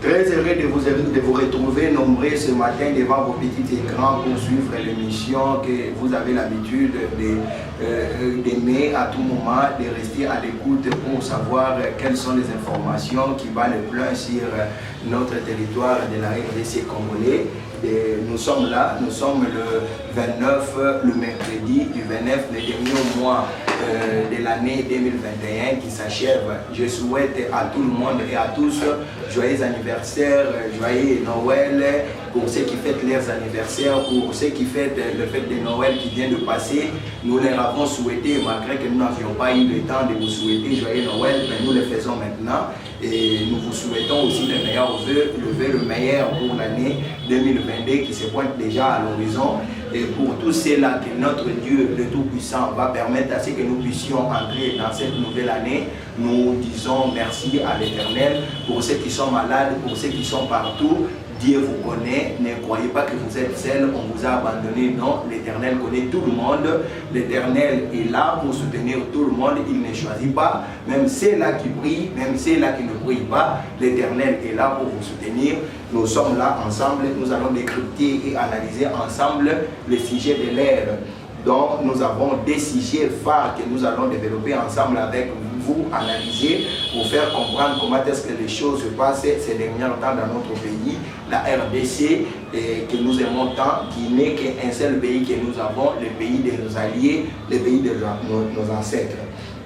Très heureux de vous retrouver nombreux ce matin devant vos petits écrans pour suivre l'émission que vous avez l'habitude d'aimer à tout moment, de rester à l'écoute pour savoir quelles sont les informations qui valent le plein sur notre territoire de la RDC congolais. Et nous sommes là, nous sommes le 29, le mercredi du 29, le dernier mois de l'année 2021 qui s'achève. Je souhaite à tout le monde et à tous joyeux anniversaire, joyeux Noël, pour ceux qui fêtent leurs anniversaires, pour ceux qui fêtent le fête de Noël qui vient de passer. Nous leur avons souhaité, malgré que nous n'avions pas eu le temps de vous souhaiter joyeux Noël, mais nous le faisons maintenant. Et nous vous souhaitons aussi les meilleurs vœux, le meilleur pour l'année 2022 qui se pointe déjà à l'horizon. Et pour tous ceux-là que notre Dieu, le Tout-Puissant, va permettre à ce que nous puissions entrer dans cette nouvelle année, nous disons merci à l'Éternel. Pour ceux qui sont malades, pour ceux qui sont partout, Dieu vous connaît, ne croyez pas que vous êtes seul, on vous a abandonné, non, l'Éternel connaît tout le monde, l'Éternel est là pour soutenir tout le monde, il ne choisit pas, même ceux-là qui prient, même ceux-là qui ne prient pas, l'Éternel est là pour vous soutenir. Nous sommes là ensemble, nous allons décrypter et analyser ensemble les sujets de l'ère. Donc nous avons des sujets phares que nous allons développer ensemble avec vous, analyser pour faire comprendre comment est-ce que les choses se passent ces derniers temps dans notre pays, la RDC, que nous aimons tant, qui n'est qu'un seul pays que nous avons, le pays de nos alliés, le pays de nos ancêtres.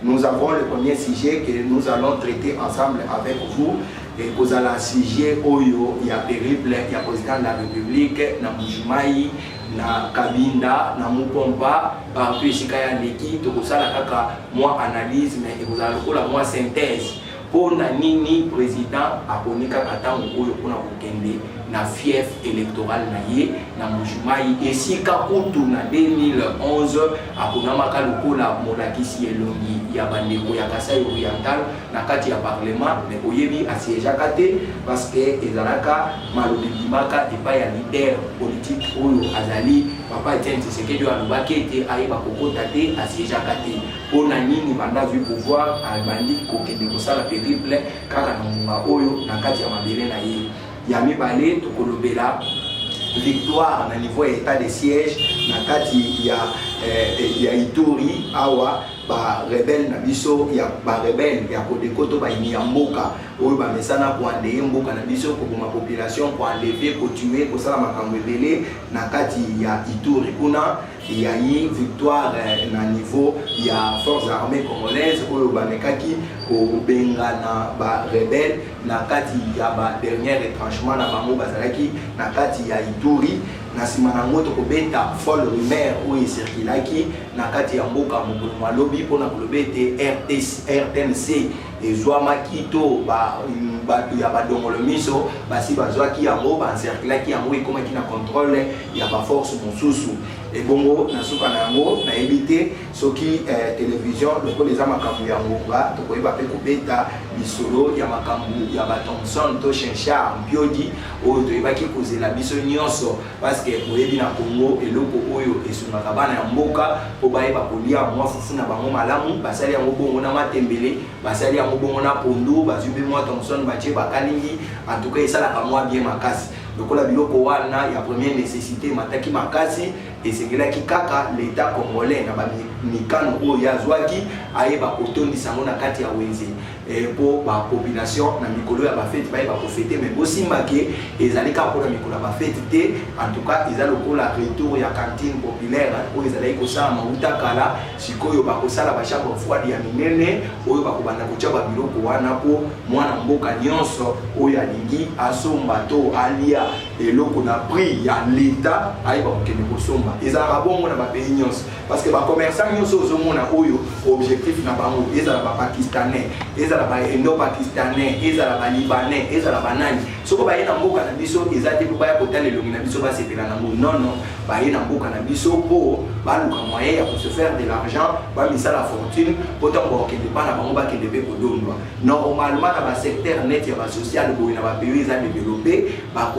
Nous avons le premier sujet que nous allons traiter ensemble avec vous. Et vous avez un sujet Oyo, il y a terrible, il y a le président de la République, na Mujimai, na Kabinda, na Mupomba, partout ici il y a l'équipe, tout ça là moi analyse, mais vous avez la moi synthèse. Pour nini président aponika katango Oyo pour na Bukende, na fief électoral na ye, na Mujimai, et si kakutu na 2011 apona makaluko la molakisi elongi ya bandeko ya Kasai Oriental na kati ya parlement mais oyebi asiéja kate parce que ezalaka malobi bimaka epai ya leader politique oyo azali papa Etienne Tshisekedi alobaki ete ayeba kokota te asiéja kate pona nini banda vu pouvoir abandi kokende kosala périple kaka na munga oyo na kati ya mabele na ye ya mibale tokolobela victoire na niveau ya état de siège na kati ya Ituri awa ba rebelle na biso ya ba rebelle ya Kodeko to ba ini ya mboka oyo ba mesana ko ande mboka na biso ko boma population ko enlever ko tuer ko sala makambo ebele na kati ya Ituri kuna ya yi victoire na niveau ya forces armées congolaises oyo ba mekaki ko benga na ba rebelle na kati ya ba dernier retranchement na bango bazalaki na kati ya Ituri na sima na ngoto kobeta folle rumeur oyo circulaki na kati ya mboka mokolo malobi pona kolobete RTNC ezwamaki to bato ya badongolo miso basi bazwaki yango bancirculaki yango ekomaki na contrôle ya baforce mosusu ebongo na suka na yango nayebi te soki télévision lokola eza makambo ya ngonga tokoyeba mpe kobeta lisolo ya makambo ya bathomson to chenchar mpiodi oyo toyebaki kozela biso nyonso parce que oyebi na Congo eloko oyo esungaka bana ya mboka po bayeba kolia mwa fufu na bango malamu basali yango bongo na matembele basali yango bongo na pondu bazwi mpe mwa thomson batie bakalingi en tout cas esalaka mwa bien makasi lokola biloko wana ya première nécessité mataki makasi esengelaki kaka l'état congolais na bamikano oyo yazwaki ayeba kotondisa yango na kati ya wenze po bapopulation na mikolo ya bafete bayeba kofete me bosimbake ezali kaka mpona mikolo ya bafete te en tout cas eza lokola retour ya cantine populaire oyo ezalaki kosala mauta kala sikoyo bakosala bachambre froide ya minene oyo bakobanda kotia babiloko wana po mwana mboka nyonso oyo alingi asomba to alia eloko na prix ya l'état ayeba kokende kosomba ezalaka bongo na bapays nyonso parce que bacommerçant nyonso ozomona oyo objectif na bango ezala bapakistanais ezala ba-indo-pakistanais ezala ba-libanais ezala banani soko baye na mboka na biso eza te po baya kotala elongi na biso basepela nango nono baye na mboka na biso po baluka moyen pour se faire de l'argent, bamisa la fortune, pourtant bon qui dépend na bango ba qui devait kodondwa. Normalement dans le secteur net ya social bo na ba pays a développé, ba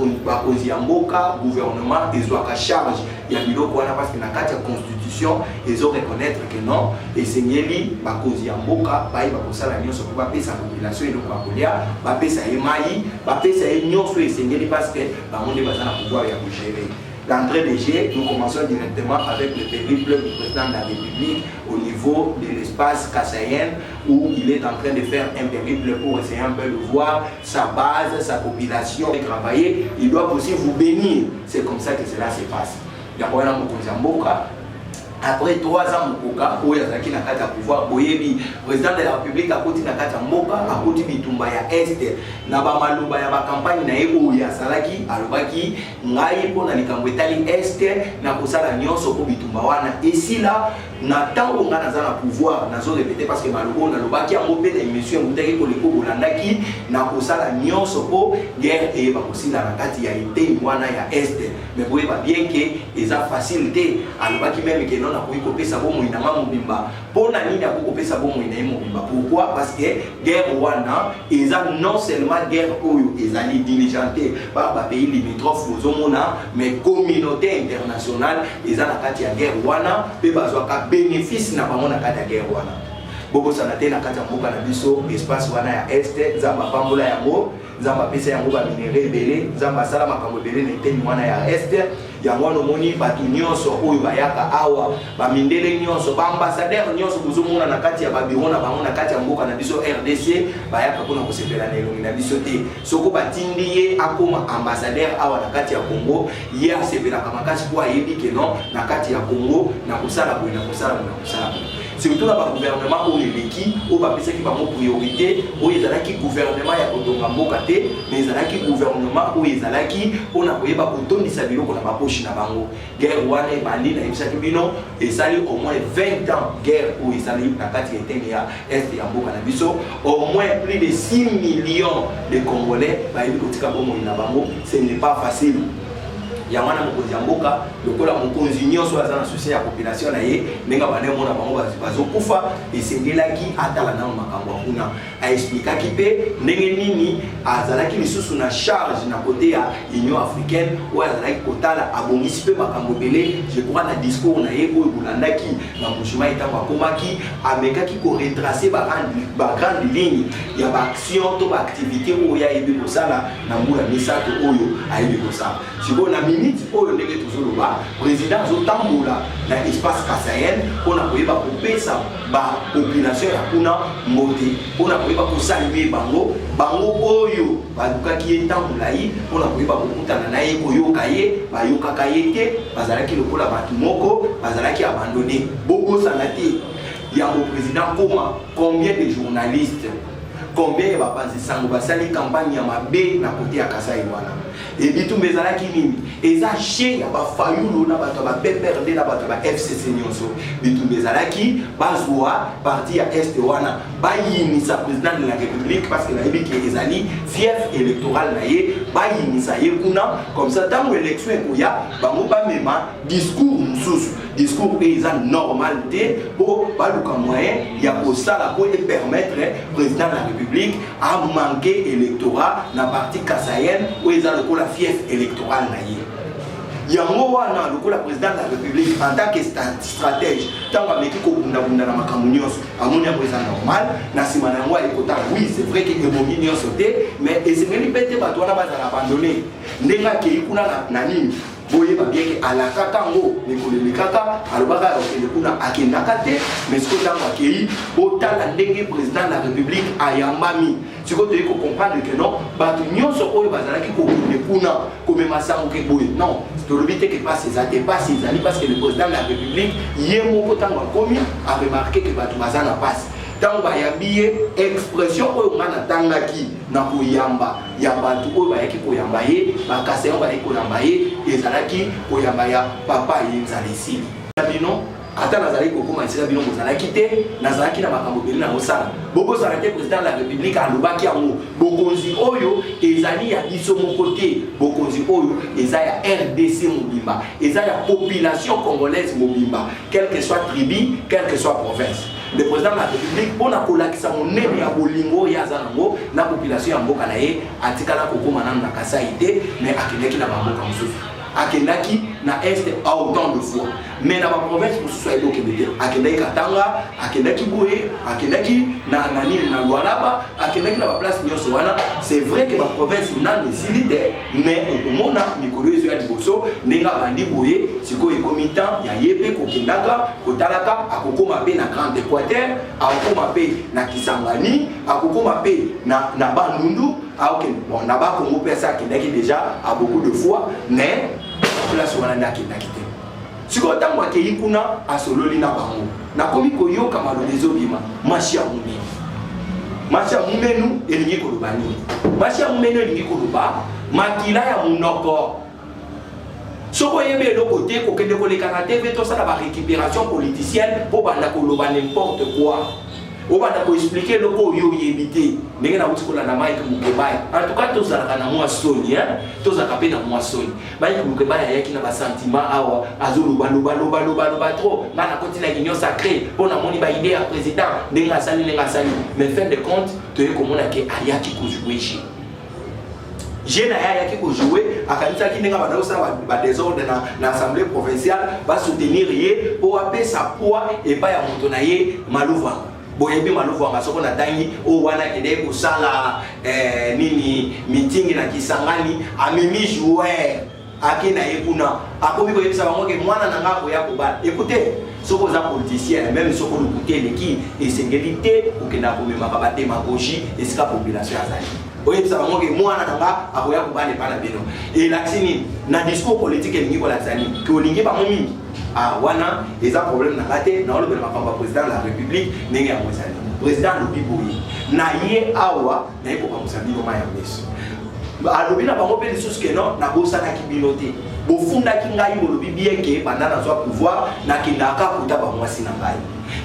kozi ya mboka gouvernement ezwaka charge ya biloko wana parce que na kati ya constitution ils ont reconnaître que non et sengeli ba kozi ya mboka ba iba kosala nyonso ko ba pesa population eloko ba kolia, ba pesa emai, ba pesa nyonso et sengeli parce que ba monde bazana pouvoir ya gérer. D'entrée de jeu, nous commençons directement avec le périple du président de la République au niveau de l'espace kassaïen où il est en train de faire un périple pour essayer un peu de voir sa base, sa population et travailler. Il doit aussi vous bénir. C'est comme ça que cela se passe. D'abord, après 3 ans, où il y a qui n'a qu'à pouvoir, le président de la République a côté n'a qu'à Moka, a côté Bitumba ya Est, n'a pas maluba ya campagne na où il y a Salaki, Alubaki, Ngai pour na Likambetali Est, n'a pas ça la nyonso pour Bitumba wana. Et si là, n'a tant on a na pouvoir, n'a pas répété parce que Malubo n'a pas qui a mopé des messieurs, on t'a dit pour les Kobolandaki, n'a pas ça la nyonso pour guerre et pas aussi la Nakati ya été, wana ya Est. Mais vous voyez pas bien que les a facilité, Alubaki même que non. Pourquoi? Parce que guerre wana non seulement guerre oyo ezali diligentée par les pays limitrophes mais communauté internationale ezala kati ya guerre wana pe bazwaka bénéfice na bango na kati ya guerre wana. Bobo sanate na kati ya mboka na biso espace wana ya Est zamba pambola yango zamba pesa yango ba minere belé zamba sala makambo belé na teni wana ya Est ya mwana moni batu nyonso oyo bayaka awa ba mindele nyonso ba ambassadeur nyonso buzomuna na kati ya babiro na bango na kati ya mboka na biso RDC bayaka kuna kosepela na elongi na biso te soko batindi ye akoma ambassadeur awa na kati ya Congo ye asepela kamakasi kwa yebi ke non na kati ya Congo na kusala boy na kusala surtout na ba gouvernement oyo eleki oyo bapesaki bango priorité oyo ezalaki gouvernement ya kotonga mboka te mais ezalaki gouvernement oyo ezalaki mpona koyeba kotondisa biloko na baposhi na bango. Guerre wana ebandi na yebisaki bino esali au moins 20 ans guerre oyo esali na kati ya eteni ya Est ya mboka na biso au moins plus de 6 millions de Congolais bayebi kotika bomoi na bango. Ce n'est pas facile. Yamana mokonzi ya mboka lokola mokonzi nyonso aza na souci ya population na ye ndenge banemo na bango bazokufa esengelaki atala na makambo kuna aexplikaki pe ndenge nini azalaki lisusu na charge na côté ya Union africaine oyo azalaki kotala abongisi pe makambo belé. Je crois na discours na ye oyo bolandaki na mouvement etango akomaki amekaki ko retracer ba grande ligne ya ba action to ba activité oyo ya yebi kosala na mbula misato oyo ayebi kosala. Siko na minute oyo ndenge tozoloba président azotambola na espace kassaïen mpona koyeba kopesa ba population ya kuna mbote mpona koyeba kosalue bango oyo balukaki ye ntango molai mpona koyeba kokutana na ye koyoka ye bayokaka ye te bazalaki lokola bato moko bazalaki abandonné bobosana te yango président koma combien de journalistes combien ya bapanzi sango basali campagne ya mabe na kote ya Kasai wana et bitumba ezalaki nini eza che ya bafayulu na bato ba PPRD na bato ba FCC nyonso bitumba ezalaki bazwa parti ya Est wana bayinisa président de la République parce que nayebi ke ezali fief électoral na ye bayinisa ye kuna comme ça tango élection ekoya bango bamema discours mususu discours eza normal te po baluka moyen ya kosala po permettre président de la République a manqué électorat na parti kassaïenne où ils ont le fief électoral na ye. Yango wana lokola président de la République en tant que stratège tant ameki ko bunda na makambo nyonso amoni ya président normal na sima na yango ekota oui c'est vrai que ebomi nyonso te mais ezengeli pete bato wana bazala abandonné ndenga ke kuna na nini boye ba bien que alaka tango nekole kaka alobaka okende kuna akendaka te mais ce que tango akei otala ndenge président de la République ayambami siko toyei comprendre que non bato nyonso oyo bazalaki kokende kuna komema sango ke boye non tolobi te ke passe ezate passe ezali parce que le président de la République ye moko tango akomi a remarqué que bato baza na passe tango bayambi ye expression oyo nga natangaki na koyamba ya bato oyo bayaki koyamba ye bakaseo bayaki koyamba ye ezalaki koyamba ya papa ye nzala esili bino ata nazali kokoma esika bino bozalaki te nazalaki na makambo ebele na osala bokozala te président de la république alobaki yango bokonzi oyo ezali ya biso moko te bokonzi oyo eza ya RDC mobimba eza ya population congolaise mobimba quelle que soit tribu quelle que soit province le président de la république pour na kolakisa monene ya bolingo ya aza nango na population ya mboka na ye atikala kokoma nanu na Kasai te mais akendaki na bamboka mosusu akendaki na est à autant de fois mais na province mosusu ayebokende te akendaki Katanga akendaki Boye akendaki na nini na Lualaba akendaki na baplace nyonso wana c'est vrai que baprovince nanu esili te mais okomona mikolo ezo ya liboso ndenge abandi Boye sikoyo ekomi temps ya ye mpe kokendaka kotalaka akokoma mpe na Grand Équateur akokoma mpe na Kisangani akokoma mpe na Bandundu bon na Bakongo mpe asa akendaki déjà à beaucoup de fois mais place wana nde akendaki te sikoyo ntango akei kuna asololi na bango nakomi koyoka maloba ezobima mashi ya momenu mashi ya momenu elingi koloba nini mashi ya momenu elingi koloba makila ya monoko soko oyebe eloko te kokende kolekana te mpe tosala barécupération politicienne mpo banda koloba n'importe quoi obanda koexplike eloko oyo oyebi te ndenge nauti kolanda Mike Mukebaya en tout cas tozalaka na mwa soni tozalaka mpe na mwa soni Mike Mukebaya ayaki na basentiment awa azoloba trop nga nakoti na union sacré mpo namoni baide ya président ndenge asali mais fin de compte toye komona ke ayaki kojoue jeune ayaki kojoue akanisaki ndenge banda osala badésordre na assemblée provinciale basoutenir ye mpo apesa poids epai ya moto na ye Maluvanga boyebi Maluvanga soko na tangi o wana kende kosala nini meeting na Kisangani amemi joueur akina ekuna akomi koyebisa bango ke mwana na ngako ya kobala écoutez soko za politicien même soko lukuté leki esengeli te okenda komema ba démagogie esika population azali oyebisa bango ke mwana na nga akoya kobala pana bino et laxini na discours politique elingi kolazani ke olingi bango mingi wana eza problème na kate na olobela makambo ya président de la république ndenge ya mwesali président lobi boye na ye awa na ye kopamusa bino ma ya meso alobi na bango mpe lisusu ke non nabosanaki bino te bofundaki ngai bolobi bien ke banda nazwa pouvoir nakendaka kuta bamwasi na ngai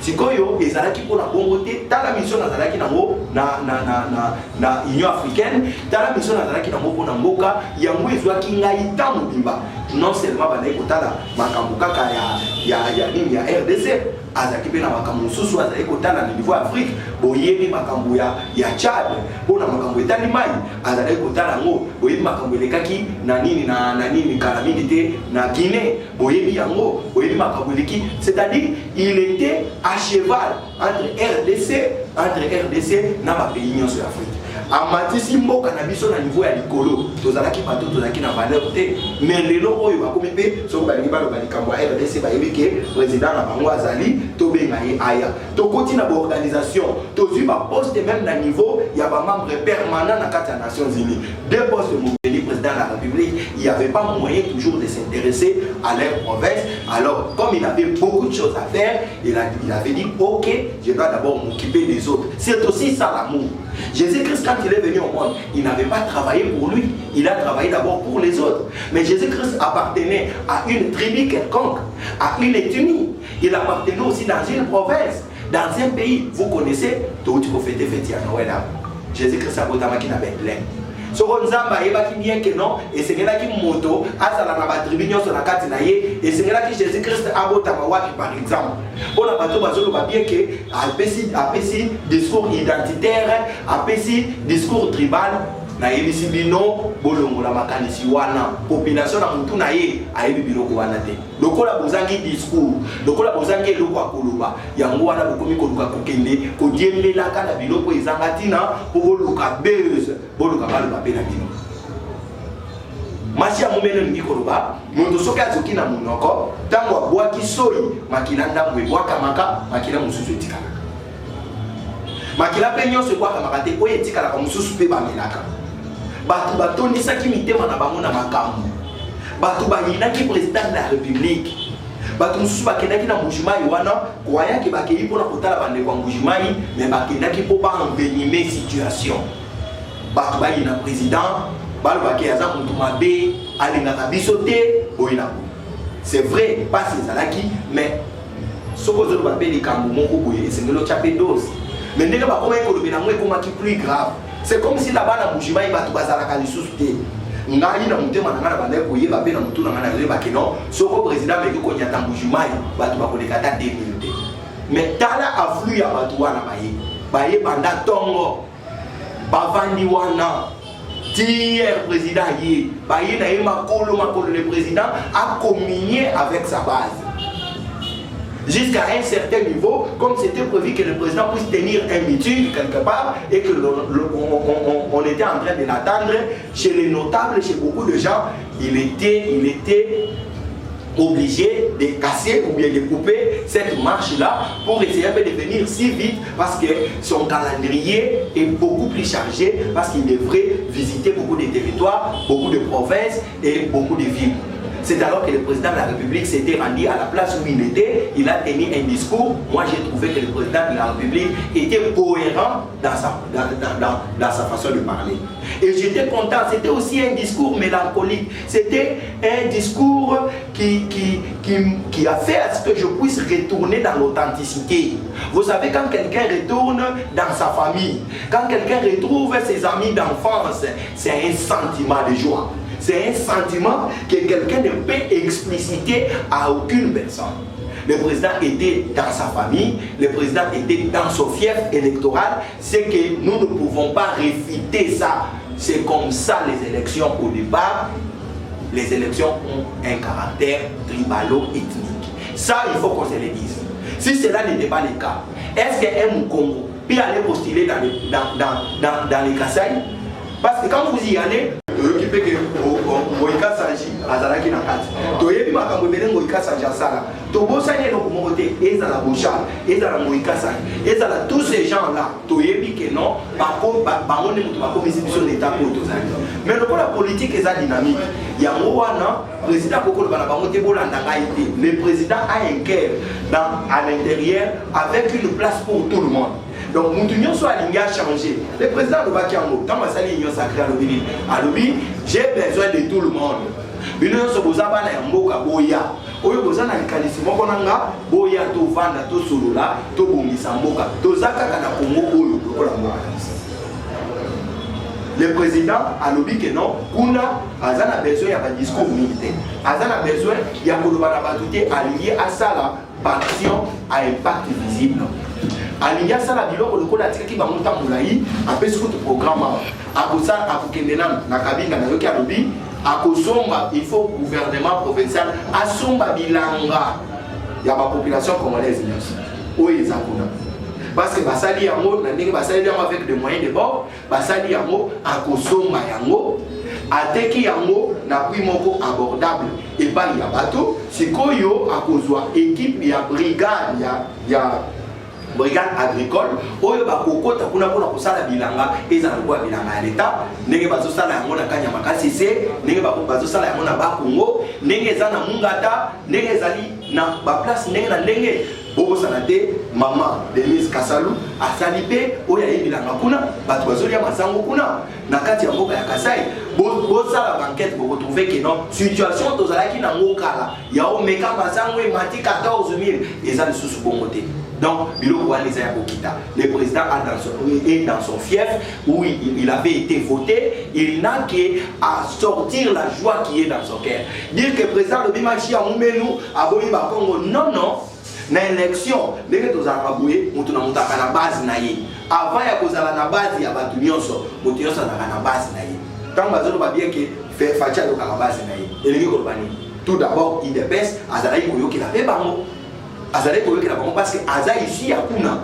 sikoyo ezalaki mpona bongo te tala mission nazalaki nango na union africaine tala mission nazalaki nango mpona mboka yango ezwaki ngai ta mobimba non seulement bandaki kotala makambo kaka ya nini ya RDC azalaki mpe na makambo mosusu azalaki kotala na niveau ya Afrique boyebi makambo ya Tchad mpona makambo etali mai azalaki kotala yango boyebi makambo elekaki na nini kala mingi te na Guinée boyebi yango boyebi makambo eleki c'est-à-dire il était à cheval entre RDC na bapays nyonso ya Afrique amatisi mboka na biso na niveau ya likolo tozalaki bato tozalaki na valeur te mais lelo oyo bakomi mpe soko balingi baloba likambo ya RDC bayebi ke président na bango azali tobenga ye aya tokoti na baorganisation tozwi baposte même na niveau ya bamembre permanent na kati ya Nations Unies deux postes mobili président de la République il n'y avait pas moyen toujours de s'intéresser à leur province alors comme il avait beaucoup de choses à faire il avait dit ok je dois d'abord m'occuper des autres c'est aussi ça l'amour Jésus-Christ, quand il est venu au monde, il n'avait pas travaillé pour lui, il a travaillé d'abord pour les autres. Mais Jésus-Christ appartenait à une tribu quelconque, à une ethnie. Il appartenait aussi dans une province, dans un pays. Vous connaissez, tout le monde fait à Noël. Jésus-Christ a voté à Bethléem. Ce qu'on a dit bien que non, et c'est là qui moto, à la tribu sur la carte naïe, et c'est là que Jésus-Christ a voté par exemple. On a pas bien que apesi discours identitaire, apesi discours tribal, na yebisi bino bolongo la makanisi wana population na mutu na ye ayebi biloko wana te lokola bozangi discours lokola bozangi eloko akoloba yango wana bokomi koluka kokende kodiembelaka na biloko ezanga tina po boluka buzz boluka baloba pe na bino masi ya momene lingi koloba moto soki azoki na monoko ntango abwaki soi makila ndambo ebwakamaka makila mosusu etikalaka makila mpe nyonso ebwakamaka te oyo etikalaka mosusu mpe bamelaka bato batondisaki mitema na bango na makambo bato bayinaki président de la république bato mosusu bakendaki na mbujimai wana koyaki bakei mpona kotala bandeko ya mbujimai me bakendaki mpo baenvenime situation bato bayina président balobaki aza moto mabe alingaka biso te boyina c'est vrai pasi ezalaki mais ce que vous avez appelé les Cambomons, c'est que l'autre a fait dose. Mais dès que vous avez dit plus grave, c'est comme si là-bas, dans Boujima, il va tout baser à la qualité. Ngai na mutema na ngana bande ko yeba pe na mutu na ngana yeba ke non soko président meki ko nyata Mbujimai batu ba ko lekata 2 minutes mais tala afflux ya batu wana baye banda tongo bavandi wana tiers président yi baye na yema makolo le président a communié avec sa base jusqu'à un certain niveau, comme c'était prévu que le président puisse tenir un meeting quelque part et que on était en train de l'attendre chez les notables, chez beaucoup de gens, il était obligé de casser ou bien de couper cette marche-là pour essayer de venir si vite parce que son calendrier est beaucoup plus chargé parce qu'il devrait visiter beaucoup de territoires, beaucoup de provinces et beaucoup de villes. C'est alors que le président de la République s'était rendu à la place où il était, il a tenu un discours. Moi j'ai trouvé que le président de la République était cohérent dans sa façon de parler. Et j'étais content, c'était aussi un discours mélancolique. C'était un discours qui a fait à ce que je puisse retourner dans l'authenticité. Vous savez, quand quelqu'un retourne dans sa famille, quand quelqu'un retrouve ses amis d'enfance, c'est un sentiment de joie. C'est un sentiment que quelqu'un ne peut expliciter à aucune personne. Le président était dans sa famille, le président était dans son fief électoral. C'est que nous ne pouvons pas réfuter ça. C'est comme ça les élections au départ. Les élections ont un caractère tribalo-ethnique. Ça, il faut qu'on se le dise. Si cela n'était pas le cas, est-ce qu'un Mukongo peut aller postuler dans les Kasaï? Parce que quand vous y allez, occupé que Moïka Sanji, Azaraki Nakati, Toyebi Makamobele Moïka Sanji Asala, Tobosani Lokomote, Ezala Bouchard, Ezala Moïka Sanji, Ezala tous ces gens-là, Toyebi que non, Baron de Moutouako, Mission d'État pour tous. Mais la politique est dynamique. Il y a un président le président a un cœur à l'intérieur avec une place pour tout le monde. Donc, nous soit aligné à changer. Le président de Bakiango, quand ma salle est sacrée à l'Obi, j'ai besoin de tout le monde. Nous sommes aux abana et Mboka Boya. Oyo bozana likanisi moko nanga boya to vanda to solola to bongisa mboka to zaka kana Congo oyo lokola mboka. Le président a lobby que non, kuna azana besoin ya discours militaire. Azana besoin ya koloba na batute allié à ça la passion à impact visible. Allié à ça la biloko lokola tikaki ba monta mulayi apesi ko programme akosa akokendena na kabinga na yoki a lobby. Il faut que le gouvernement provincial asomba bilanga ya la population congolaise. Parce que basali yango avec des moyens de bord, basali yango akosomba yango ateki yango na prix moko abordable et pas ya bateau, sikoyo akozwa équipe ya brigade brigade agricole oyo bakokota kuna pona kosala bilanga eza na bilanga ya leta ndenge bazosala yango na kanya makasi se ndenge bazosala yango na bakongo ndenge eza na mungata ndenge ezali na baplace ndenge na ndenge bokosala te mama Denise Kasalu asali pe oyo ayebi bilanga kuna bato bazolia masango kuna na kati ya mboka ya Kasai bosala banquette boretrouver que non situation tozalaki na ngokala ya omeka masango emati 14000 eza lisusu bongo te. Donc, le président est dans son fief où il avait été voté. Il n'a qu'à sortir la joie qui est dans son cœur. Dire que le président de Bimachi a Moumenu a voulu Bakongo. Non, non. Dans l'élection, les gens qui ont voulu, ils ont la base. Avant, il y a la base, il y a la base. Tant que vous avez bien que faire Fatia la base. Tout d'abord, il dépêche à Zalaï qui l'a fait. Azalé koyoki la bango parce que aza ici ya kuna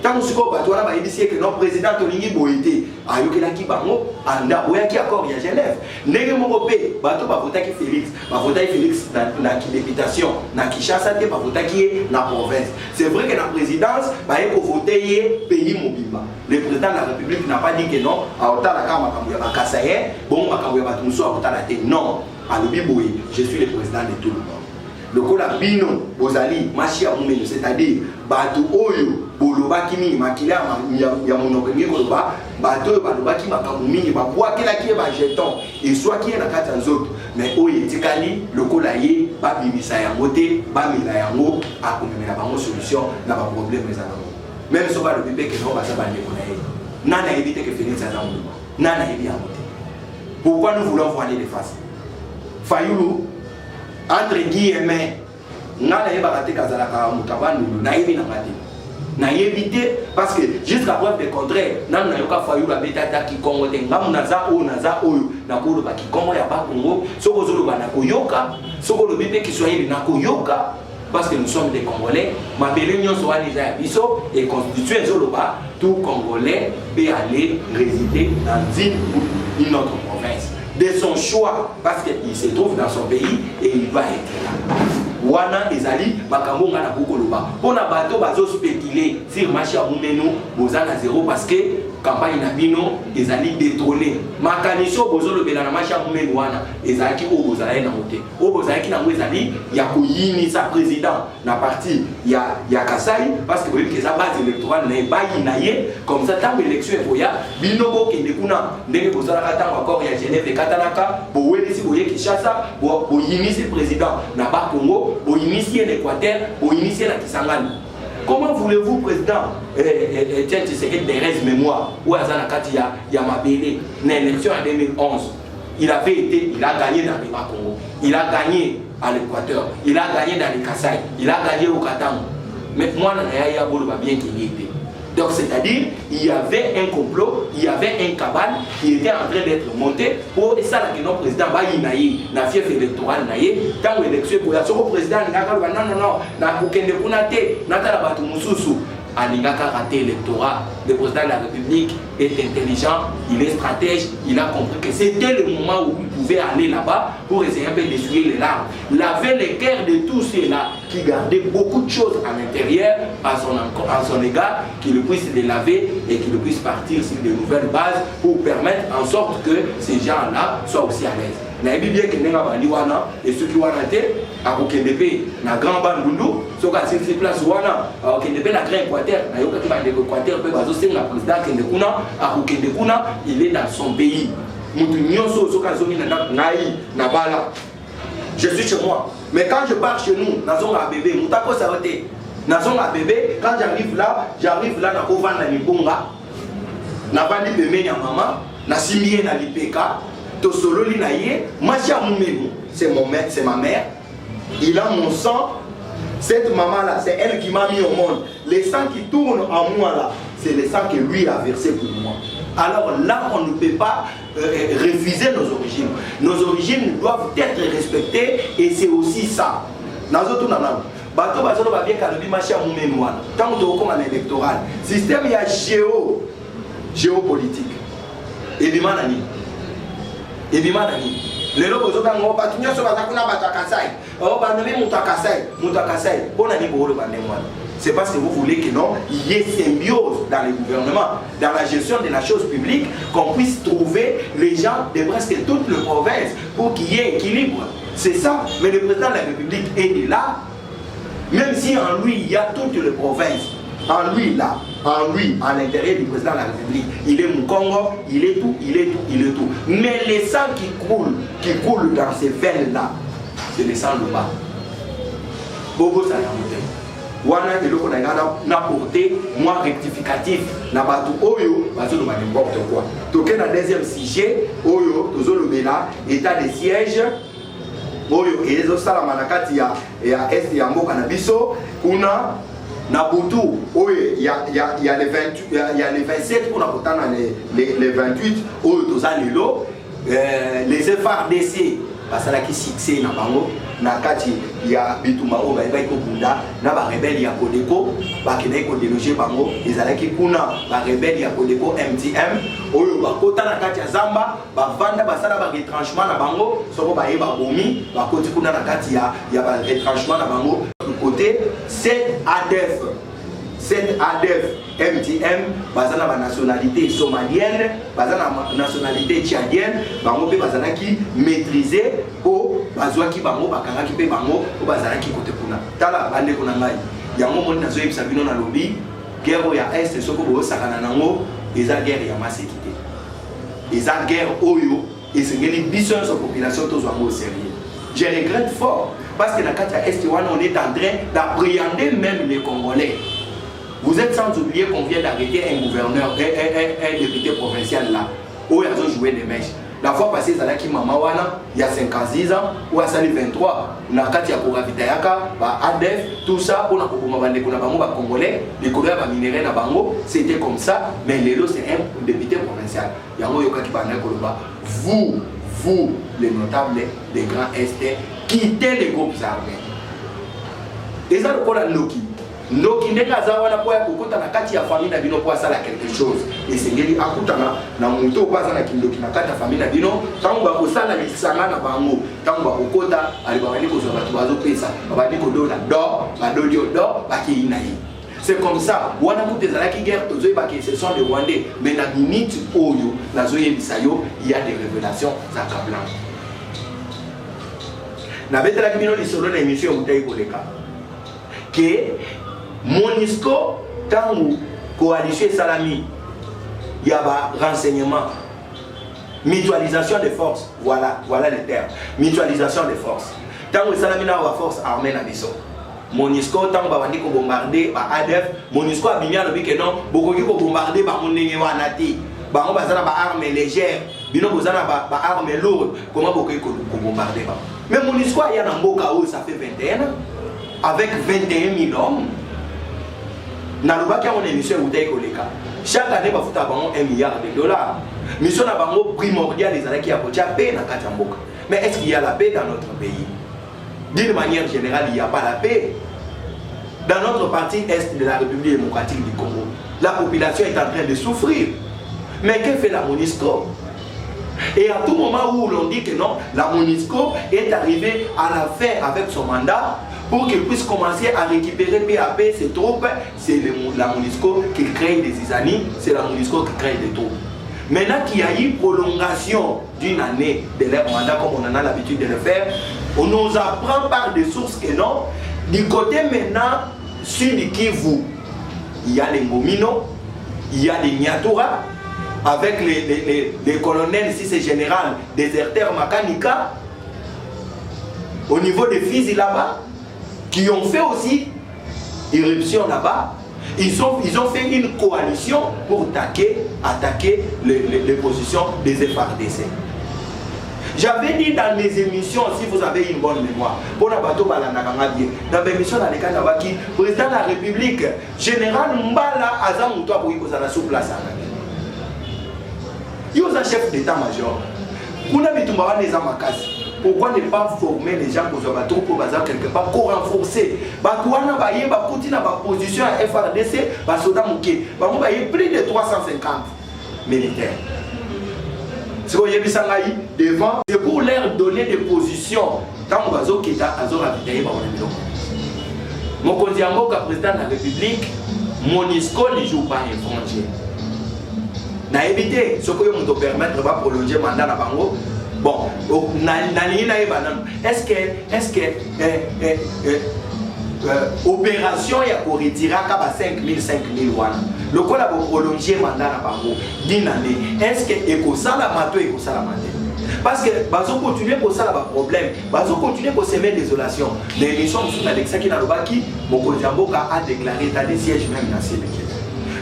tant siko bato wana ba yebisi que non président tolingi boyete ayoki la ki bango anda oyaki accord ya Genève ndenge moko pe bato ba votaki Félix na ki députation na Kinshasa te ba votaki na province. C'est vrai que la présidence ba yeko voter pays mobimba. Le président de la République n'a pas dit que non a otala kama makambo ya bakasaye bon makambo ya bato muso a otala te non alobi boye je suis le président de tout le monde. Le cola bino, bozali, machia moumeno, c'est-à-dire, bato oyo, boloba kimi, makila, ya monokenge koloba, bato baloba ki makamumini, babwa kila ki ba jeton, et soit qui est la carte en autres, mais oye tikali, le cola ye, ba bimisa yangote, ba mila yango, a komemela bango solution, na ba problème les anamo. Même si on va le bébé que non, va s'abattre les nana évité que finisse sa jambe, nana évite à monter. Pourquoi nous voulons voiler les faces? Fayoulou, entre guillemets, nana évité kazalaka mutabandu, na évité na évité parce que jusqu'à preuve de contraire, nan na yoka Fayoulou la betata qui Congo tenga naza o na kolo ba ki Congo ya ba Congo, soko zolo ba na koyoka, soko le bébé qui soit na koyoka. Parce que nous sommes des Congolais, ma belle soit déjà biso et constitué Zoloba, tout Congolais peut aller résider dans une autre province. De son choix, parce qu'il se trouve dans son pays et il va être là. Wana ezali makambo ngana bokoloba. Pona bato bazo spéculer sur marché Moumeno, bozana zéro parce que campagne na bino ezali détrôné. Makaniso bozolo bela na marché Moumeno wana ezali ki o bozala na moté. O bozala ki na ngo ezali ya koyini sa président na parti ya Kasai parce que boyebi que sa base électorale na bayi na ye comme ça tant élection boya bino bo kende kuna ndenge bozala ka tant encore ya Genève katanaka bo welisi boye Kinshasa bo yini ce président na ba Congo. Pour initier l'Équateur, pour initier la Kisangani. Comment voulez-vous, président, tiens, tu sais que des restes mémoire, ou à Zanakati, il y a Mabélé, l'élection en 2011, il a gagné dans le Congo, il a gagné à l'Équateur, il a gagné dans les Kassai, il a gagné au Katang. Mais moi, je ne bien qu'il y ait. Donc, c'est-à-dire, il y avait un complot, il y avait un cabane qui était en train d'être monté pour ça que notre président va y na fief électoral naïe, tant l'élection pour la président, non, na kukende kunate, natala batu mususu. Alingaka raté l'électorat, le président de la République est intelligent, il est stratège, il a compris que c'était le moment où il pouvait aller là-bas pour essayer un peu d'essuyer les larmes. Laver les cœurs de tous ceux-là qui gardaient beaucoup de choses à l'intérieur à son égard, qu'il puisse les laver et qu'il puisse partir sur de nouvelles bases pour permettre en sorte que ces gens-là soient aussi à l'aise. Naïbi bien que n'enga bandi wana et ceux qui wana te à Kokendepe na grand bandundu so ka six place wana à Kokendepe na grand Équateur na yoka ki bandi Équateur pe bazo senga président kende kuna à Kokende kuna il est dans son pays mutu nyonso so ka zongi na ngai na bala je suis chez moi mais quand je pars chez nous na zonga bébé mutako saote na zonga bébé quand j'arrive là na kovanda na libonga na bandi pembeni ya maman na simbié na lipeka Tosololi naïe, Machia Moumeno, c'est ma mère. Il a mon sang. Cette maman-là, c'est elle qui m'a mis au monde. Les sangs qui tournent en moi là, c'est les sangs que lui a versé pour moi. Alors là, on ne peut pas refuser nos origines. Nos origines doivent être respectées et c'est aussi ça. Nazoto nanam. Bato bazolo ba bien kalobi Machia Moumeno. Tant que tu as électoral, système il y a géopolitique. Et bimanani. Et bien, les locaux sont en haut, ils sont c'est parce que vous voulez que non, il y ait symbiose dans le gouvernement, dans la gestion de la chose publique, qu'on puisse trouver les gens de presque toutes les provinces pour qu'il y ait équilibre. C'est ça, mais le président de la République est là, même si en lui il y a toutes les provinces. En lui, là, à l'intérieur du président de la République, il est Moukongo, il est tout. Mais les sangs qui coulent dans ces veines-là, c'est les sangs de bas. Bobo Sayamote. Wana eloko na porté moi rectificatif na batu oyo bazo de n'importe quoi. Toké na deuxième sujet oyo tozolo bela état de siège oyo ezo sala manakati ya est ya mboka na biso kuna Nabutu, il y a les 27 pour les 28, les FARDC, parce que succès na bango, nakati ya bituma o ba ko bunda na ba rebelle ya Kodeko, ba kene ko déloger bango, ezalaki kuna ba rebelle ya Kodeko MTM, oyo ba kota na kati ya Zamba, ba vanda ba sala ba retranchement na bango, soko ba yeba bomi, ba koti kuna na kati ya ba retranchement na bango. Côté, cette ADEF MTM, bazana la nationalité somalienne, bazana la nationalité tchadienne, bango pe bazana qui maîtriser au bazwa qui bango bakanga qui pe bango au bazana qui côté kuna. Tala bande kuna ngai. Yango moni nazo yebisa bino na lobby, guerre ya est soko bo sakana nango, eza guerre ya masekité. Eza guerre oyo et c'est une vision sur la population tous au sérieux. Je regrette fort parce que la Katia Est, on est en train d'appréhender même les Congolais. Vous êtes sans oublier qu'on vient d'arrêter un gouverneur, un député provincial là, où ils ont joué des mèches. La fois passée, ça a qui maman wana, il y a 56 ans, ou à Sali 23, on a Katia Koravitayaka, ADEF, tout ça, pour la Congolais, les Congolais va minérer na bango, c'était comme ça, mais Lelo c'est un député provincial. Yango yoka ki bana koloba, vous, les notables des grands Est, quittez les groupes armés. Et ça, le la Noki. Noki n'est pas zawana pour yakokota na kati ya famille na bino pour ça quelque chose. Et c'est ngeli akutana na muto kwa na kindoki na kati ya famille na bino, tangu ba kosala lisanga na bango, tangu ba kokota ali ba bani ko zo batu bazo pesa, ba bani ko dola do, ba doli do, ba ki inayi. C'est comme ça. Wana koute zalaki guerre tozoy ba ki ce sont des Rwandais, mais na minute oyo na zoye bisayo, il y a des révélations za Kablan. Na betela ki bino lisolo na émission Mutayi Koleka. Que Monisco, tangu coalition Salami, il y a un renseignement, mutualisation des forces, voilà les termes, mutualisation des forces. Tangu Salami n'a pas force armée na biso. Monisco, tangu bawandi ko bombarder ba ADF, Monisco a bimia lobi que non, bokoki ko bombarder ba monenge wana ti. Bango bazana ba armes légères, bino bozana ba armes lourdes, comment bokoki ko bombarder ba. Mais Monisco a na mboka où ça fait 21 ans. Avec 21 000 hommes, dans le émission Mutayi Koleka, chaque année, il faut avoir $1 milliard. Mission primordiale, les années qui a paix dans Katamboka. Mais est-ce qu'il y a la paix dans notre pays? D'une manière générale, il n'y a pas la paix. Dans notre partie est de la République démocratique du Congo, la population est en train de souffrir. Mais que fait la Monisco? Et à tout moment où l'on dit que non, la Monisco est arrivée à la fin avec son mandat, pour qu'il puisse commencer à récupérer peu à peu ses troupes, c'est la Monisco qui crée des Isani, c'est la Monisco qui crée des troupes. Maintenant qu'il y a eu prolongation d'une année de leur mandat, comme on en a l'habitude de le faire, on nous apprend par des sources que non. Du côté maintenant, sud Kivu, il y a les Momino, il y a les Nyatura, avec les colonels, si c'est général, déserteurs Makanika, au niveau des Fizi là-bas, qui ont fait aussi irruption là-bas. Ils ont fait une coalition pour attaquer les positions des FARDC. J'avais dit dans mes émissions, si vous avez une bonne mémoire, pour la bateau dans l'émission dans les cas le président de la République, général Mbala Azam Moutoua Bouyko Zana sous place. Il y a un chef d'état-major. On a mis tout le monde les amakasi. Pourquoi ne pas former les gens pour se battre pour bazar quelque part, pour renforcer? Batouana baye bakuti na ba position à FARDC, ba soda muke. Ba mo baye plus de 350 militaires. C'est quoi yebi sangai devant, c'est pour leur donner des positions. Tant bazo kita azora bitaye ba wona biloko. Mokonzi Mboka président de la République, Monisco ne joue pas un frontier. Na éviter ce que yo nous permettre va prolonger le mandat na bango. Bon, est-ce que opération pour retirer 5 000 wana le col a prolongé le mandat na bango d'une année, est-ce que ekosala mato ekosala maté parce que bazo continuer pour ça la problème, bazo continuer pour semer désolation. L'émission sur Alexa qui n'a pas qui Mokonzi Mboka a déclaré état de siège même dans ces équipes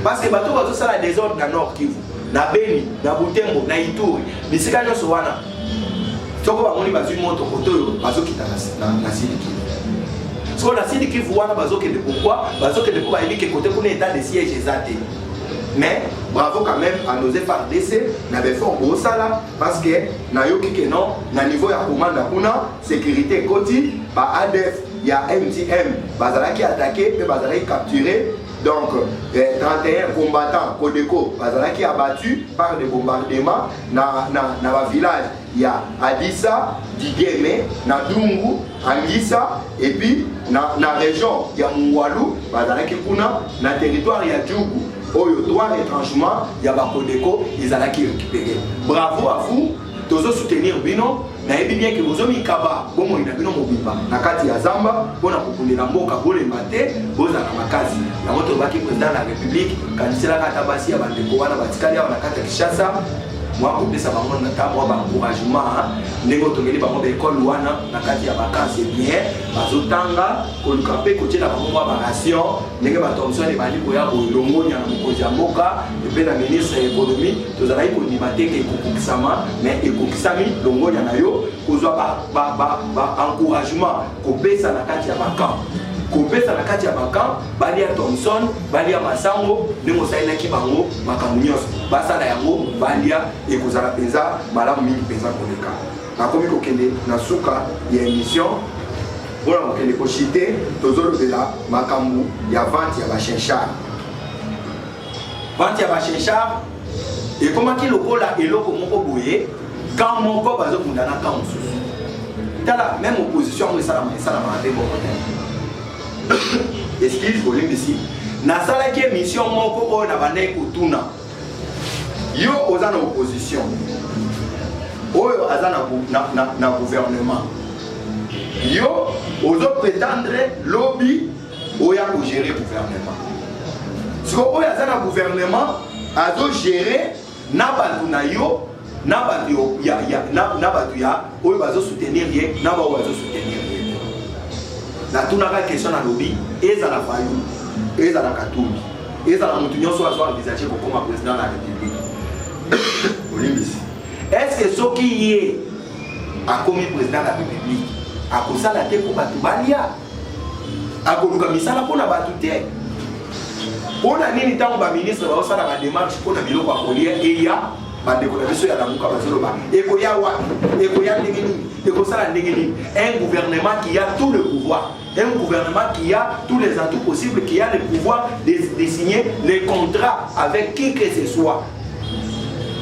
parce que bato bazo ça la désordre dans Nord Kivu, na Beni, na Butembo, na Ituri, bisika nyoso wana. Toko bamoni bazui moto koto bazo kita na Sud Kivu. Ce qu'on a Sud Kivu wana bazo ke de pourquoi bazo ke de pourquoi il que côté pour état de siège exact. Mais bravo quand même à nos FARDC n'avait fait un gros salaire parce que na yoki que non na niveau ya commande kuna sécurité koti ba ADF il y a MTM bazala qui attaqué et bazala qui capturé. Donc 31 combattants Kodeko bazala qui abattu par des bombardements na village. Il y a Adissa, Digeme, na Dungu, Angissa, et puis na région, il y a Moualou, bazala qui kuna na territoire il y a Djougou. Oyo 3 étrangement, il y a Bakodeko, ils allaient récupérer. Bravo à vous, tous soutenir Bino. Na ebi bien que vous avez kaba bomo ina bino mobimba na kati ya zamba pona kokundela mboka bole mate boza na makazi na moto baki président de la république kanisela kata basi ya bandeko wana batikali wana kata Kinshasa moi kopesa bango na ta moi ba encouragement ndenge tongeli bango ba école wana na kati ya vacances bien bazotanga koluka pe kotiela bango ba ration ndenge ba Thomson e bali koya kolongonya na mokonzi ya mboka pe na ministre ya économie tozala kondima te ke kokokisama mais ekokisami longonya na yo kozwa ba encouragement kopesa na kati ya bakamp kopesa na kati ya bakamp bali ya Thomson bali ya Masango ndenge osalelaki bango makambo nyonso basala yango bali ya ekozala penza malamu mingi penza koleka nakomi kokende na suka ya émission mpona kokende koshite tozolobela makambo ya vente ya bachinchard vente ya bachinchard ekomaki lokola eloko moko boye quand moko bazokunda na camp mosusu tala même opposition yango esalama te moko te excuse bolimbisi nasalaki émission moko oyo na bandeki kotuna yo oza na opposition oyo aza na gouvernement yo ozo prétendre lobby oya kogérer gouvernement siko oyo aza na gouvernement azo gérer na bato na yo na bato ya oyo bazo soutenir ye na baoyo bazo soutenir ye natunaka question na lobby ezala fayu ezala katumbi ezala motu nyonso azo envisager kokoma président de la république olimbisi est-ce que soki ye akomi président de la république akosala te mpo bato balia akoluka misala mpona bato te mpona nini ntango baministre baosala badémarche mpona biloko ya kolia eya bandeko na biso ya lamuka bazoloba ekoya wapi ekoya ndenge nini ekosala ndenge nini un gouvernement qui a tout le pouvoir un gouvernement qui a tous les atouts possibles qui a le pouvoir de signer les contrats avec qui que ce soit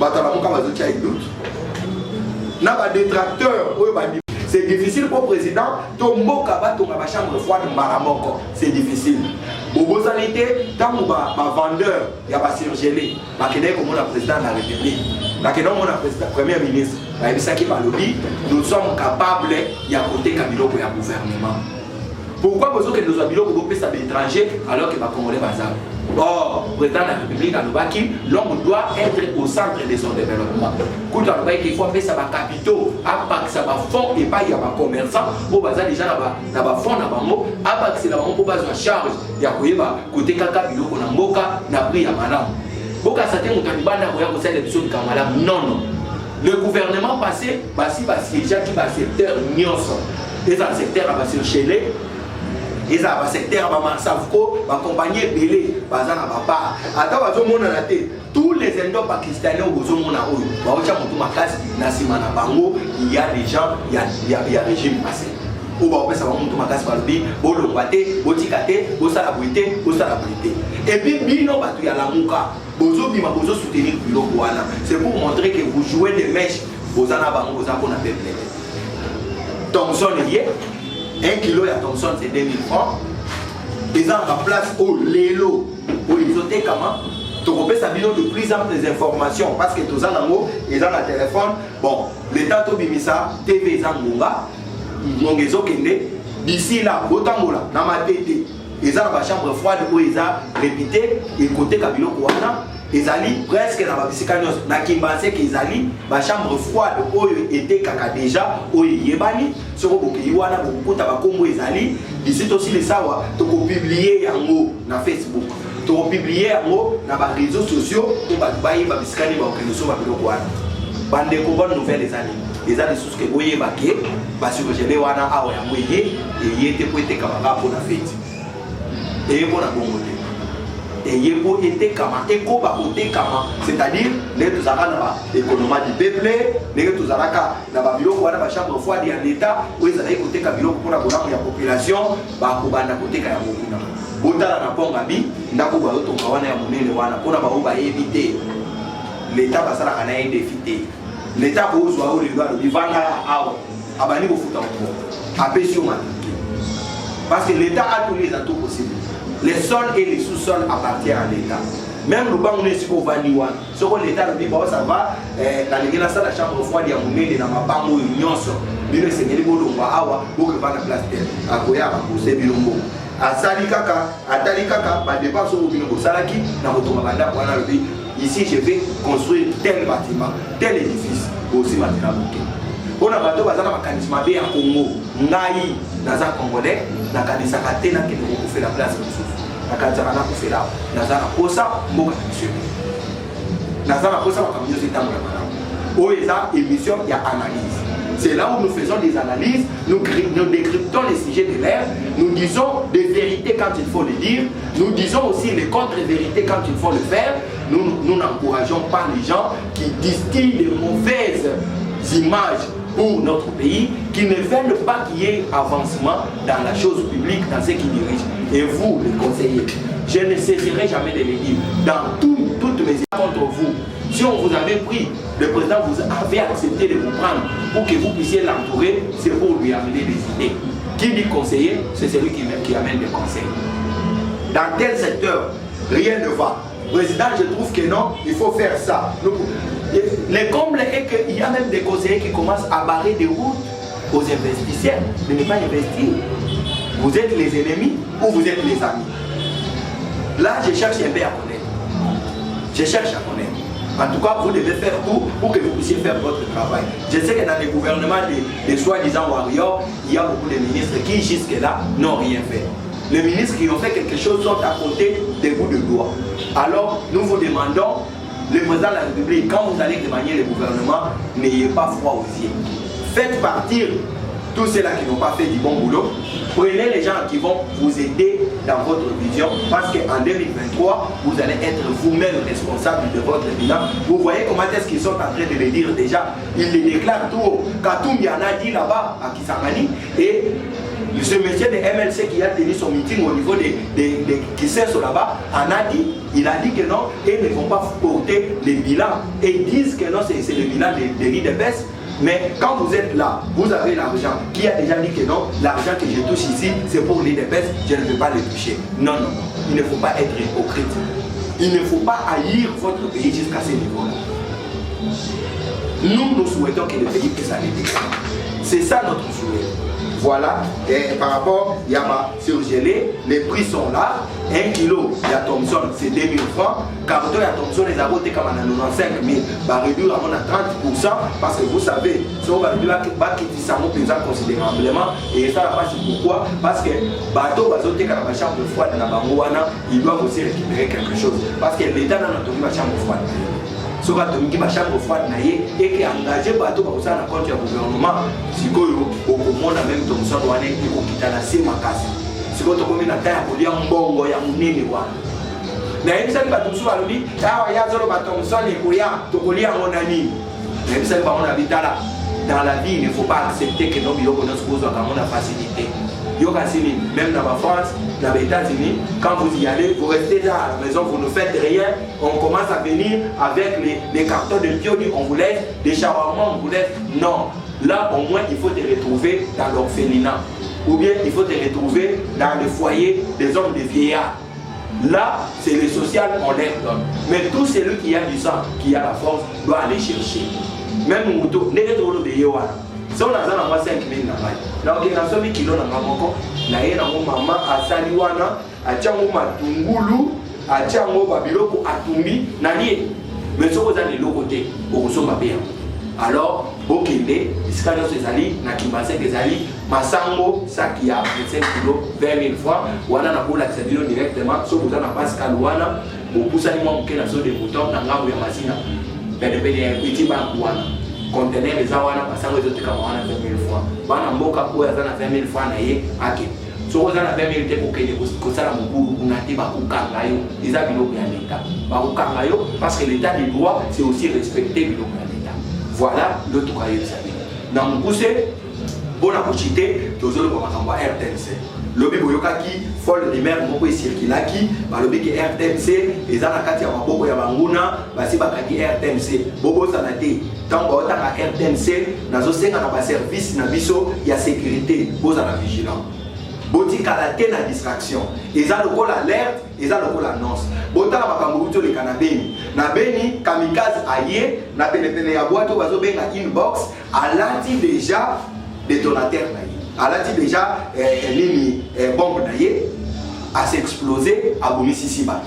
bato ya lamuka bazotia doute na badétracteur oyo c'est difficile pour le président tomboka batonga ba chambre froide mbala moko c'est difficile bobozalité tango ba vendeur ya ba surgelé bakene comme le président de la république bakene comme le président premier ministre ba bisaki balobi nous sommes capables ya côté kabiloko ya gouvernement pourquoi besoin que nous abiloko bopesa d'étrangers alors que ba congolais bazar. Or, le président de la République à Nobaki, l'homme doit être au centre de son développement. Quand on voit qu'il faut faire ça capitaux, à part que ça va fond et pas il y a un commerçant, pour baser déjà là-bas fond là-bas mot, à part que c'est là-bas pour baser charge, il y a quoi côté kaka bilo qu'on a moka n'a pris à madame. Boka ça t'est mon canibal n'a rien au sein des choses comme madame. Non. Le gouvernement passé, basi déjà qui va secteur Nyonso, et dans le secteur à basi chez les ils ont un secteur à Savko, ma compagnie Belé, Bazana Papa. Attends, tous les Indo-Pakistanais au Zomona, il y a des gens, il y a un régime passé. Ou bien, ça va monter ma casse par le bi, bolo boité, botikate, bosalabuité, bosalabuité. Et puis, bino batu ya la mouka, bozo bima bozo soutenir bilo kouana. C'est pour montrer que vous jouez des mèches, bozana bango, bozakona peuple. Thomson lié. 1 kilo à Thomson c'est 2000 francs. Ils ont en place au Lélo, au Isoté Kama. Tu peux savoir de plus en plus d'informations parce que tous en haut, ils ont un téléphone. Bon, l'État Tobimisa, TV Zangunga, Mongezo Kende, d'ici là, Botangola, Namatete, ils ont la chambre froide où ils ont répété, et côté Kabilo Kouana. Ils allaient presque dans la psychanalyse. Nakimbanse qu'ils allaient, la chambre froide où était kaka déjà, où il y bani, sur le Kiwana, beaucoup de Tabakombo, ils allaient. Ici aussi les sawa, tu peux publier un mot dans Facebook, tu peux publier un mot dans les réseaux sociaux, tu peux bailler la psychanalyse, tu peux faire le Kouwana. Bande de bonnes nouvelles les années. Les années sous que vous voyez, parce que je vais voir un hour et il était pour être camarade pour la fête. Et pour la bonne et il faut être kama, c'est-à-dire les tous l'économie du peuple, les tous la bilo pour la chambre froide en état où ils allaient côté kabilo pour la population, bah kubanda côté kaya mokuna. Botala na ponga bi, ndako ba oto kawana ya monene wana, pona ba oba éviter. L'état va sala kana éviter. L'état ko zo o le doit vivanga awa, abani ko futa ko. Apesio ma. Parce que l'état a tous les atouts possibles. Les sols et les sous-sols appartiennent à l'État. même le banc n'est pas vandiwa. Ce qu'on l'état de Bibo, ça va, la salle de chambre froide, il y a mon nez, dans ma part, où il y a un son. Il y a des gens qui awa pour que va la place d'elle. À Koya, à pousser Bilombo. À Salikaka, à Talikaka, bah départ sur Bilombo. Salaki, dans votre mandat, pour aller ici, je vais construire tel bâtiment, tel édifice, aussi maintenant. On a bateau, bazana mécanisme B à Congo, Naï, dans un Congolais, dans un Kadisaka, qui nous fait la place de souffle. Dans un Kadisaka, qui fait là, dans un Kosa, Moka, monsieur. Dans un Kosa, on a mis aussi temps. Où est la émission, il y a analyse. C'est là où nous faisons des analyses, nous décryptons les sujets de l'air, nous disons des vérités quand il faut les dire, nous disons aussi les contre-vérités quand il faut le faire. Nous n'encourageons pas les gens qui distillent de mauvaises images pour notre pays, qui ne veulent pas qu'il y ait avancement dans la chose publique, dans ce qui dirige. Et vous, les conseillers, je ne cesserai jamais de le dire, dans toutes mes idées contre vous, si on vous avait pris, le président vous avait accepté de vous prendre pour que vous puissiez l'entourer, c'est pour lui amener des idées. Qui dit conseiller, c'est celui qui amène des conseils. Dans tel secteur, rien ne va. Président, je trouve que non, il faut faire ça. Le comble est qu'il y a même des conseillers qui commencent à barrer des routes aux investisseurs de ne pas investir. Vous êtes les ennemis ou vous êtes les amis? Là, je cherche un peu à connaître. Je cherche à connaître. En tout cas, vous devez faire tout pour que vous puissiez faire votre travail. Je sais que dans les gouvernements des soi-disant warriors, il y a beaucoup de ministres qui, jusque-là, n'ont rien fait. Les ministres qui ont fait quelque chose sont à côté des bouts de doigts. Alors, nous vous demandons, le président de la République, quand vous allez remanier le gouvernement, n'ayez pas froid aux yeux. Faites partir tous ceux-là qui n'ont pas fait du bon boulot. Prenez les gens qui vont vous aider dans votre vision, parce qu'en 2023, vous allez être vous-même responsable de votre bilan. Vous voyez comment est-ce qu'ils sont en train de le dire déjà. Ils le déclarent tout haut. Katoum en a dit là-bas à Kisangani, et ce monsieur de MLC qui a tenu son meeting au niveau des Kissenso là-bas, il a dit que non, et ils ne vont pas porter les bilans. Et ils disent que non, c'est le bilan de l'IDPS. Mais quand vous êtes là, vous avez l'argent. Qui a déjà dit que non, l'argent que je touche ici, c'est pour l'IDPS, je ne veux pas le toucher. Non, non, non. Il ne faut pas être hypocrite. Il ne faut pas haïr votre pays jusqu'à ce niveau-là. Nous souhaitons que le pays puisse aller décliner. C'est ça notre souhait. Voilà, et par rapport, il y a ma surgelée, les prix sont là. 1 kilo, il y a Thomson, c'est 2000 francs. Carton, il y a Thomson, les agotés comme à 95 000. Bah, réduire à 30%, parce que vous savez, si on va réduire, ça monte considérablement. Et ça, c'est pourquoi? Parce que bateau, bazoté, quand la chambre froide, il doit aussi récupérer quelque chose. Parce que l'État n'a pas de chambre froide. Si on a une chambre froide et qui a engagé bateau pour ça dans le compte du gouvernement, si on a même Thomson, on a quitter la CIMA. Si on a mis la terre pour dire un bon goya, un nez. Mais il y a des gens qui ont dit il y a des Thomson et il y a des ami. Mais il y a des gens dans la vie, il ne faut pas accepter que nos bureaux nous posent la facilité. Même dans la France, dans les États-Unis, quand vous y allez, vous restez là à la maison, vous ne faites rien, on commence à venir avec les cartons de pionniers, on vous laisse, des shawarma, on vous laisse. Non, là au moins il faut te retrouver dans l'orphelinat, ou bien il faut te retrouver dans le foyer des hommes de vieillards. Là, c'est le social, on leur donne. Mais tout celui qui a du sang, qui a la force, doit aller chercher. Même Mouto, n'est pas trop de Yewana. Si on a 5 000 donc il y a 100 kilos dans Mamoko, il y a maman à Saliwana, à Tchango Matungulu, à Tchango Babiloko, à Tumbi, Nani. Mais si vous avez de l'autre côté, vous sommes bien. Alors, Bokinde, Iskano Cezali, Nakimase Kezali, Massango, ça qui a 25 kilos, 20 000 francs, ou on a pour l'accéder directement, si vous avez un Pascal Wana, vous poussez à l'immense que la sauce de bouton, dans la Masina, petit banque. Conteneur les awana parce que les autres camarades 20 000 francs. Bana mboka pour les 20 000 francs na ye ake. So vous avez 20 000 te pour que les ça la mukuru unati ba kukanga yo. Ils a biloko ya l'État. Ba kukanga yo parce que l'État du droit c'est aussi respecter biloko ya l'État. Voilà l'autre cas yo sabi. Na mukuse bona kuchite tozolo ba makamba RTNC. Lobi boyokaki folle rumeur moko circulaki ba lobi ke RTNC ezana kati ya maboko ya banguna basi bakaki RTNC bobo sanate tant ba otaka RTNC nazo senga na ba service na biso ya sécurité boza na vigilant botika la te na distraction eza lokola alerte et ça le l'annonce. Bota la makambuto le canabeni. Na beni kamikaze aye na pene ya boîte bazo benga inbox alati déjà détonateur na ye. Alati déjà nini bombe na ye a s'exploser à Bomisisiba.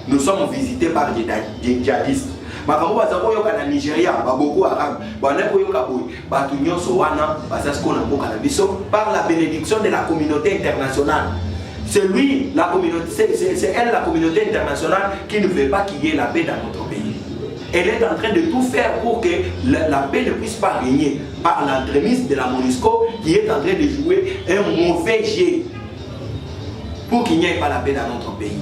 Nous sommes visités par des djihadistes. Makambo bazako yoka na Nigeria ba Boko Haram bana ko yoka boy batu nyonso wana basasko na mboka na biso par la bénédiction de la communauté internationale. C'est lui la communauté, c'est elle la communauté internationale qui ne veut pas qu'il y ait la paix dans notre pays. Elle est en train de tout faire pour que la paix ne puisse pas régner par l'entremise de la MONUSCO qui est en train de jouer un mauvais jeu pour qu'il n'y ait pas la paix dans notre pays.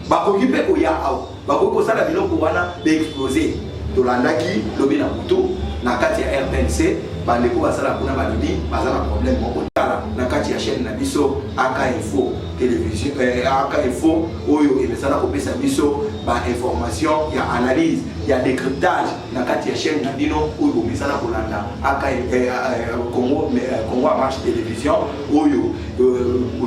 Bakokipe koya au bakoko sala biloko wana be exploser tolandaki lobi na butu na kati ya RTNC bandeko basala kuna balobi bazala problème moko tala na kati ya chaîne na biso AK Info télévision AK Info oyo ebesala kopesa biso ba information ya analyse ya décryptage na kati ya chaîne na bino oyo bomesala kolanda AK Congo Marche télévision oyo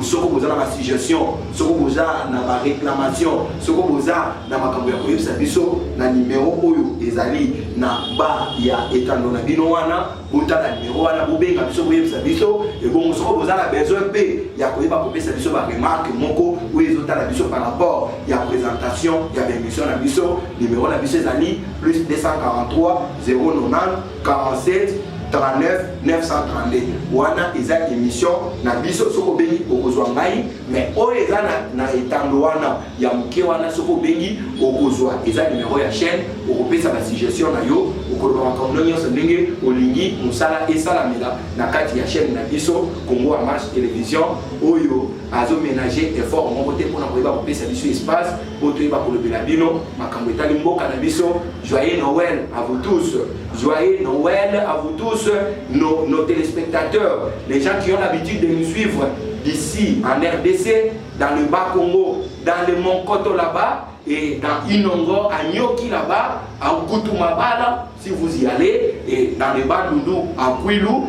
soko bozala ba suggestion soko bozala na ba réclamation soko bozala na makambo ya koyebisa biso na numéro oyo ezali na ba ya etando na bino wana botala numéro wana bobenga biso koyebisa biso et bon soko bozala besoin pe ya koyeba kopesa biso ba remarque moko oyo ezotala biso par rapport ya présentation ya émission na biso numéro na biso ezali plus 243 090 47 39 932 wana eza émission na biso soko bengi okozwa ngai mais oyo eza na etando wana ya moke wana soko bengi okozwa eza numéro ya chaîne okopesa ba suggestion na yo okoloba makambo nyonso ndenge olingi mosala esalamela na kati ya chaîne na biso Congo Marche télévision oyo azo ménager effort moko te mpona koyeba kopesa biso espace po toyeba kolobela bino makambo etali mboka na biso. Joyeux Noël à vous tous, joyeux Noël à vous tous nos téléspectateurs, les gens qui ont l'habitude de nous suivre d'ici en RDC, dans le Bas Congo, dans le Mont Koto là-bas et dans Inongo, à Nyoki là-bas, à Kutumabala si vous y allez, et dans le Bas Doudou, à Kwilu,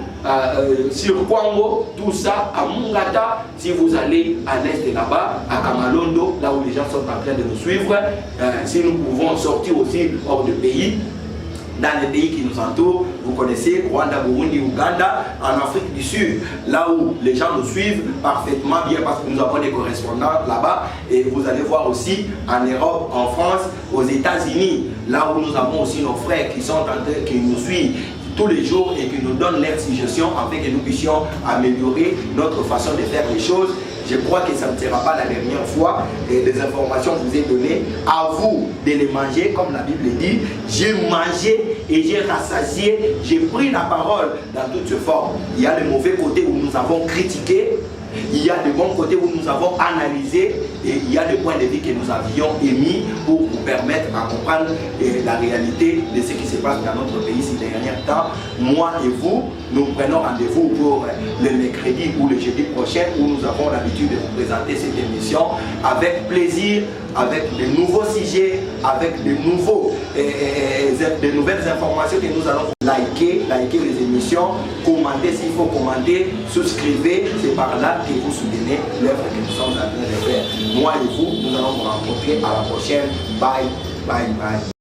sur Kwango, tout ça, à Mungata, si vous allez à l'est là-bas, à Kamalondo, là où les gens sont en train de nous suivre, si nous pouvons sortir aussi hors du pays, dans les pays qui nous entourent, vous connaissez Rwanda, Burundi, Ouganda, en Afrique du Sud, là où les gens nous suivent parfaitement bien parce que nous avons des correspondants là-bas, et vous allez voir aussi en Europe, en France, aux États-Unis, là où nous avons aussi nos frères qui sont en train, qui nous suivent tous les jours et qui nous donnent leurs suggestions afin que nous puissions améliorer notre façon de faire les choses. Je crois que ça ne sera pas la dernière fois et les informations que je vous ai données. À vous de les manger, comme la Bible dit. J'ai mangé et j'ai rassasié. J'ai pris la parole dans toutes ses formes. Il y a le mauvais côté où nous avons critiqué. Il y a de bons côtés où nous avons analysé et il y a des points de vue que nous avions émis pour vous permettre à comprendre la réalité de ce qui se passe dans notre pays ces derniers temps. Moi et vous, nous prenons rendez-vous pour le mercredi ou le jeudi prochain où nous avons l'habitude de vous présenter cette émission avec plaisir, avec de nouveaux sujets, avec de nouvelles informations que nous allons liker les émissions, commenter s'il faut commenter, souscrivez, c'est par là que vous soutenez l'œuvre que nous sommes en train de faire. Moi et vous, nous allons nous rencontrer à la prochaine. Bye, bye, bye.